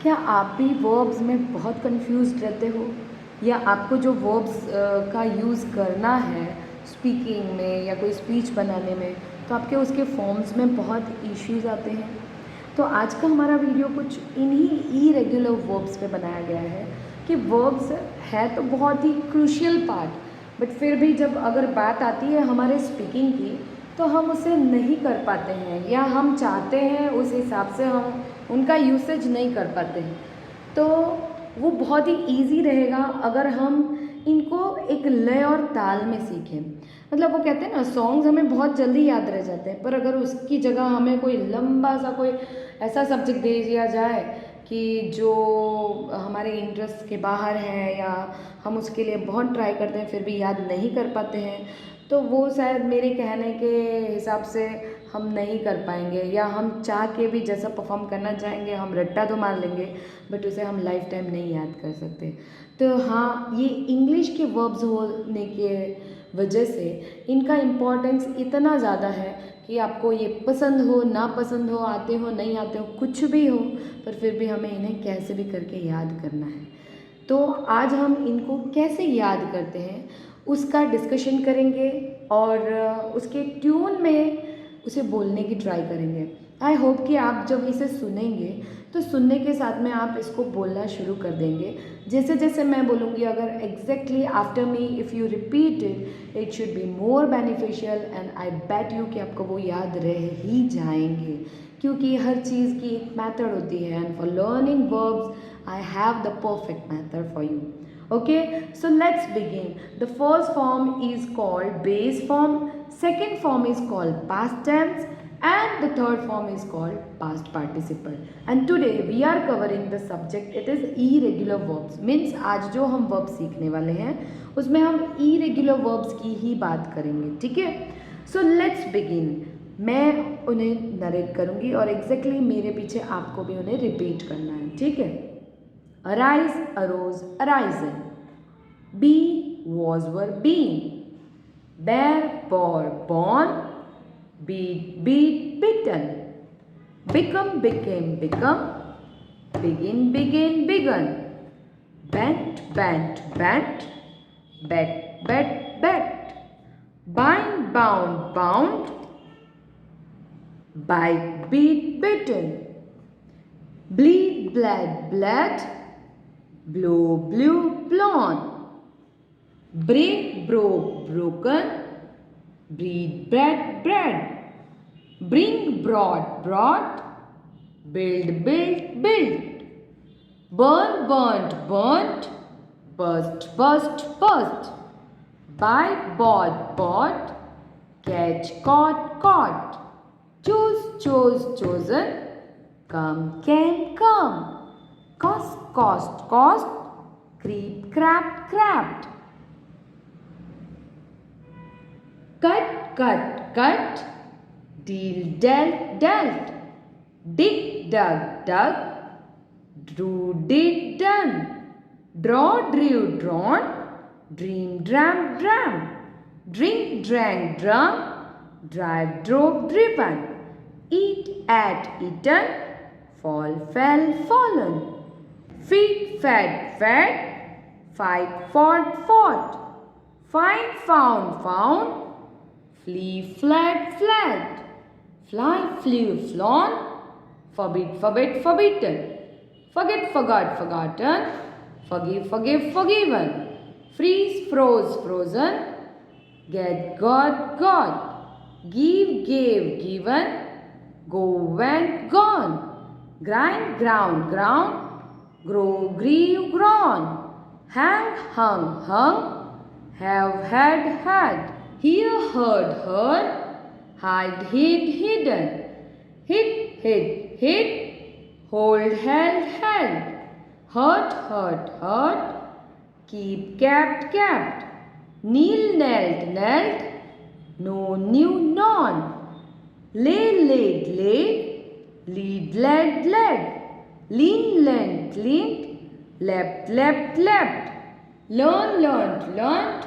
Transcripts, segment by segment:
क्या आप भी वर्ब्स में बहुत कंफ्यूज्ड रहते हो या आपको जो वर्ब्स का यूज़ करना है स्पीकिंग में या कोई स्पीच बनाने में तो आपके उसके फॉर्म्स में बहुत इश्यूज आते हैं। तो आज का हमारा वीडियो कुछ इन्हीं इरेगुलर वर्ब्स पे बनाया गया है कि वर्ब्स है तो बहुत ही क्रूशियल पार्ट, बट फिर भी जब अगर बात आती है हमारे स्पीकिंग की तो हम उसे नहीं कर पाते हैं या हम चाहते हैं उस हिसाब से हम उनका यूसेज नहीं कर पाते हैं। तो वो बहुत ही ईजी रहेगा अगर हम इनको एक लय और ताल में सीखें। मतलब वो कहते हैं ना, सॉन्ग्स हमें बहुत जल्दी याद रह जाते हैं, पर अगर उसकी जगह हमें कोई लंबा सा कोई ऐसा सब्जेक्ट दे दिया जाए कि जो हमारे इंटरेस्ट के बाहर है या हम उसके लिए बहुत ट्राई करते हैं फिर भी याद नहीं कर पाते हैं, तो वो शायद मेरे कहने के हिसाब से हम नहीं कर पाएंगे, या हम चाह के भी जैसा परफॉर्म करना चाहेंगे हम रट्टा तो मार लेंगे बट उसे हम लाइफ टाइम नहीं याद कर सकते। तो हाँ, ये इंग्लिश के वर्ब्स होने के वजह से इनका इम्पोर्टेंस इतना ज़्यादा है कि आपको ये पसंद हो ना पसंद हो, आते हो नहीं आते हो, कुछ भी हो, पर फिर भी हमें इन्हें कैसे भी करके याद करना है। तो आज हम इनको कैसे याद करते हैं उसका डिस्कशन करेंगे और उसके ट्यून में उसे बोलने की ट्राई करेंगे। आई होप कि आप जब इसे सुनेंगे तो सुनने के साथ में आप इसको बोलना शुरू कर देंगे। जैसे जैसे मैं बोलूँगी, अगर exactly after me if you repeat it should be more beneficial, and I bet you कि आपको वो याद रह ही जाएंगे, क्योंकि हर चीज़ की एक मेथड होती है। And for learning verbs I have the perfect method for you. Okay, so let's begin. The first form is called base form, second form is called past tense, and the third form is called past participle. And today we are covering the subject, it is irregular verbs. Means आज जो हम verbs सीखने वाले हैं उसमें हम irregular verbs की ही बात करेंगे, ठीक है। So let's begin. मैं उन्हें नरेट करूँगी और एग्जैक्टली मेरे पीछे आपको भी उन्हें रिपीट करना है, ठीक है। Arise, arose, arisen. Be, was, were, been. Bear, bore, born. Beat, beat, bitten. Become, became, become. Begin, begin, begun. Bent, bent, bent. Bet, bet, bet. Bind, bound, bound. Bite, beat, bitten. Bleed, bled, bled. Blow, blew, blown. Break, broke, broken. Breed, bred, bred. Bring, brought, brought. Build, built, built. Burn, burnt, burnt. Burst, burst, burst. Bite, bought, bought. Catch, caught, caught. Choose, chose, chosen. Come, came, come. Cost, cost, cost. Creep, crabbed, crabbed. Cut, cut, cut. Deal, dealt, dealt. Dig, dug, dug. Drew, did, done. Draw, drew, drawn. Dream, dram, dram. Drink, drank, drunk. Drive, drove, driven. Eat, ate, eaten. Fall, fell, fallen. Feed, fed, fed. Fight, fought, fought. Find, found, found. Flee, fled, fled. Fly, flew, flown. Forbid, forbid, forbidden. Forget, forgot, forgotten. Forgive, forgive, forgiven. Freeze, froze, frozen. Get, got, got. Give, gave, given. Go, went, gone. Grind, ground, ground. Grow, grew, grown. Hang, hung, hung. Have, had, had. Hear, heard, heard. Hide, hid, hidden. Hit, hid, hid. Hold, held, held. Hurt, hurt, hurt. Keep, kept, kept. Kneel, knelt, knelt. Know, knew, known. Lay, laid, laid. Lead, led, led. Lean, lent, leaned. Leapt, leapt, leapt. Learn, learnt, learnt.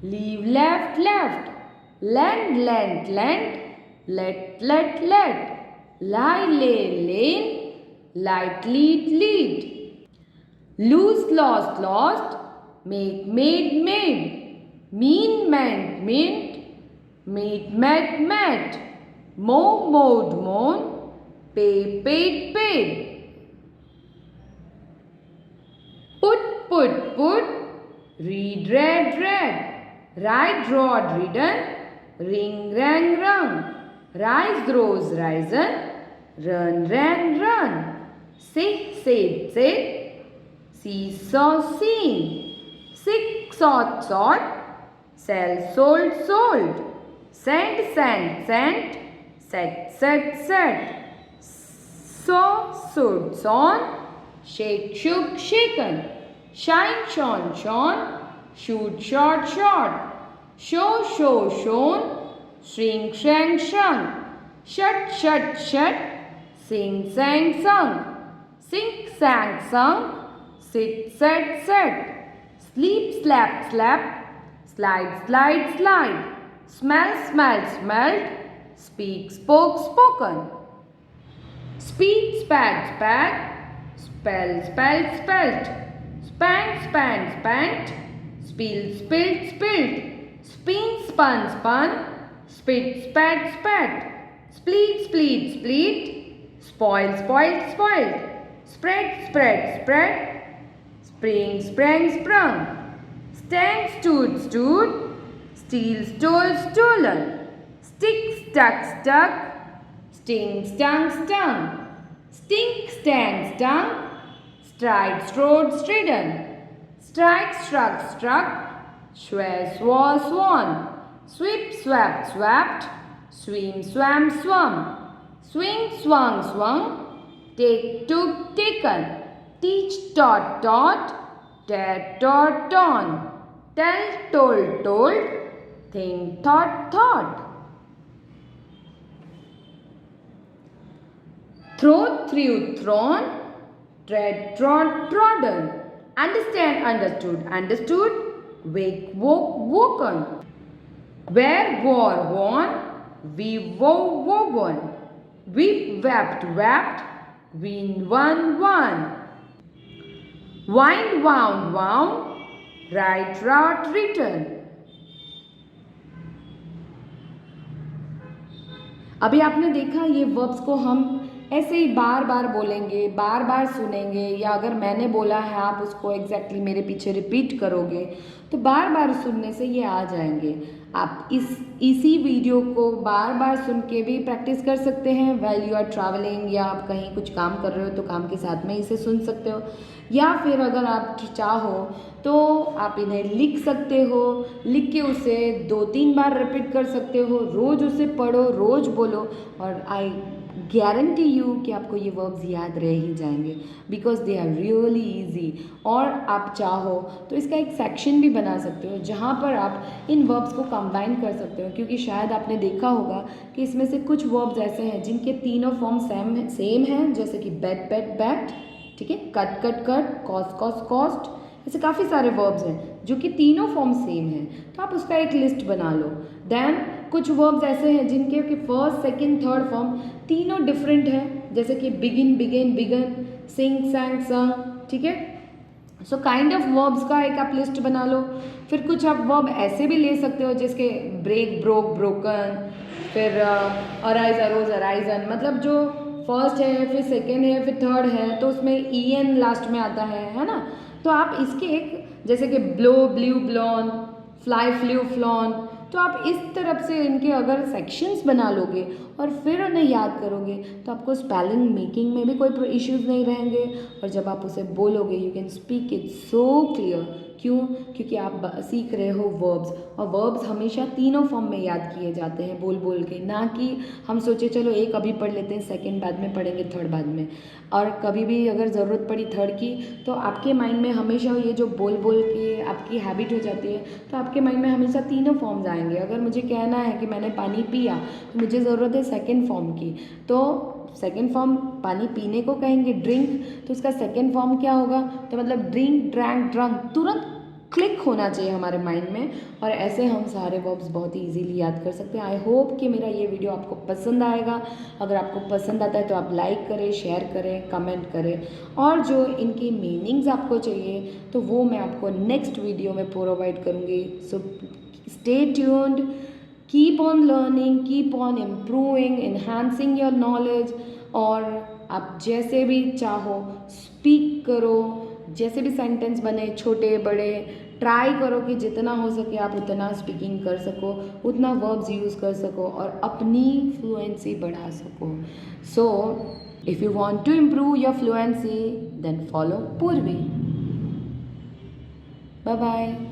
Leave, left, left. Lend, lent, lent. Let, let, let. Lie, lay, lane. light, lead, lead. Lose, lost, lost. Make, made, made. Mean, meant, meant. Meet, met, met. Mow, mowed, mown. Pay, paid, paid. Put, put. Read, read, read. Ride, rod, ridden. Ring, rang, rung. Rise, rose, risen. Run, ran, run. Sit, said, said. Seesaw, seen. Sick, sought, sought. Sell, sold, sold. Send, sent, sent. Set, set, set. Saw, sewed, sawn. Shake, shook, shaken. Shine, shone, shone. Shoot, shot, shot. Show, show, shown. Shrink, shrank, shrunk. Shut, shut, shut. Sing, sang, sung. Sink, sang, sung. Sit, sat, sat. Sleep, slept, slept. Slide, slide, slide. Smell, smelled, smelled. Speak, spoke, spoken. Speed, spat, spat. Spell, spelled, spelt. Span, span, spant. Spill, spilled, spilled. Spin, spun, spun. Spit, spat, spat. Split, split, split. Spoil, spoiled, spoiled. Spread, spread, spread. Spring, sprang, sprung. Stand, stood, stood. Steal, stole, stolen. Stick, stuck, stuck. Sting, stung, stung. Stink, stand, stung. Stride, strode, stridden. Strike, struck, struck. Swear, swore, sworn. Sweep, swept, swept. Swim, swam, swum. Swing, swung, swung. Take, took, taken. Teach, taught, taught. Tear, taught, torn. Tell, told, told. Think, thought, thought. Throw, threw, thrown. Tread, trod, trodden. Understand, understood, understood. Wake, woke, woken. Wear, wore, worn. Weave, wove, woven. Weep, wept, wept. Wean, won, won. Wind, wound, wound. Write, wrought, written. अभी आपने देखा ये verbs को हम ऐसे ही बार बार बोलेंगे, बार बार सुनेंगे, या अगर मैंने बोला है आप उसको एग्जैक्टली मेरे पीछे रिपीट करोगे तो बार बार सुनने से ये आ जाएंगे। आप इसी वीडियो को बार बार सुन के भी प्रैक्टिस कर सकते हैं व्हाइल यू आर ट्रैवलिंग, या आप कहीं कुछ काम कर रहे हो तो काम के साथ में इसे सुन सकते हो, या फिर अगर आप चाहो तो आप इन्हें लिख सकते हो, लिख के उसे 2-3 बार रिपीट कर सकते हो, रोज़ उसे पढ़ो, रोज़ बोलो, और आई गारंटी यू कि आपको ये वर्ब्स याद रह ही जाएंगे because they are really easy. और आप चाहो तो इसका एक सेक्शन भी बना सकते हो जहाँ पर आप इन वर्ब्स को कंबाइन कर सकते हो, क्योंकि शायद आपने देखा होगा कि इसमें से कुछ वर्ब्स ऐसे हैं जिनके तीनों फॉर्म सेम हैं, जैसे कि बेट बेट बैट, ठीक है, cut cut cut, cost cost cost, ऐसे काफ़ी सारे वर्ब्स हैं जो कि तीनों फॉर्म सेम हैं, तो आप उसका एक लिस्ट बना लो। देन कुछ वर्ब्स ऐसे हैं जिनके कि फर्स्ट, सेकंड, थर्ड फॉर्म तीनों डिफरेंट हैं, जैसे कि बिगिन, बिगेन, बिगन, सिंग, सैंग, संग, ठीक है। सो काइंड ऑफ वर्ब्स का एक आप लिस्ट बना लो। फिर कुछ आप वर्ब ऐसे भी ले सकते हो जिसके ब्रेक, ब्रोक, ब्रोकन, फिर अराइज, अरोज, अराइजन, मतलब जो फर्स्ट है, फिर सेकेंड है, फिर थर्ड है, तो उसमें en लास्ट में आता है ना। तो आप इसके एक, जैसे कि blow, blue, ब्लॉन, fly, flu, flown, तो आप इस तरफ से इनके अगर सेक्शंस बना लोगे और फिर उन्हें याद करोगे तो आपको स्पेलिंग मेकिंग में भी कोई इश्यूज़ नहीं रहेंगे, और जब आप उसे बोलोगे you can speak it so clear. क्यों? क्योंकि आप सीख रहे हो वर्ब्स, और वर्ब्स हमेशा तीनों फॉर्म में याद किए जाते हैं बोल बोल के, ना कि हम सोचे चलो एक अभी पढ़ लेते हैं, सेकंड बाद में पढ़ेंगे, थर्ड बाद में, और कभी भी अगर ज़रूरत पड़ी थर्ड की तो आपके माइंड में हमेशा ये जो बोल बोल के आपकी हैबिट हो जाती है, तो आपके माइंड में हमेशा तीनों फॉर्म्स आएंगे। अगर मुझे कहना है कि मैंने पानी पिया तो मुझे ज़रूरत है सेकेंड फॉर्म की, तो सेकेंड फॉर्म पानी पीने को कहेंगे ड्रिंक, तो उसका सेकेंड फॉर्म क्या होगा, तो मतलब ड्रिंक, ड्रैंक, ड्रंक, तुरंत क्लिक होना चाहिए हमारे माइंड में, और ऐसे हम सारे वर्ब्स बहुत ही इजीली याद कर सकते हैं। आई होप कि मेरा ये वीडियो आपको पसंद आएगा। अगर आपको पसंद आता है तो आप लाइक करें, शेयर करें, कमेंट करें, और जो इनकी मीनिंग्स आपको चाहिए तो वो मैं आपको नेक्स्ट वीडियो में प्रोवाइड करूँगी। So stay tuned, keep on learning, keep on improving, enhancing your knowledge. और आप जैसे भी चाहो स्पीक करो, जैसे भी सेंटेंस बने छोटे बड़े, ट्राई करो कि जितना हो सके आप उतना स्पीकिंग कर सको, उतना वर्ब्स यूज़ कर सको और अपनी फ्लुएंसी बढ़ा सको। So if you want to improve your fluency then follow Purvi. Bye bye.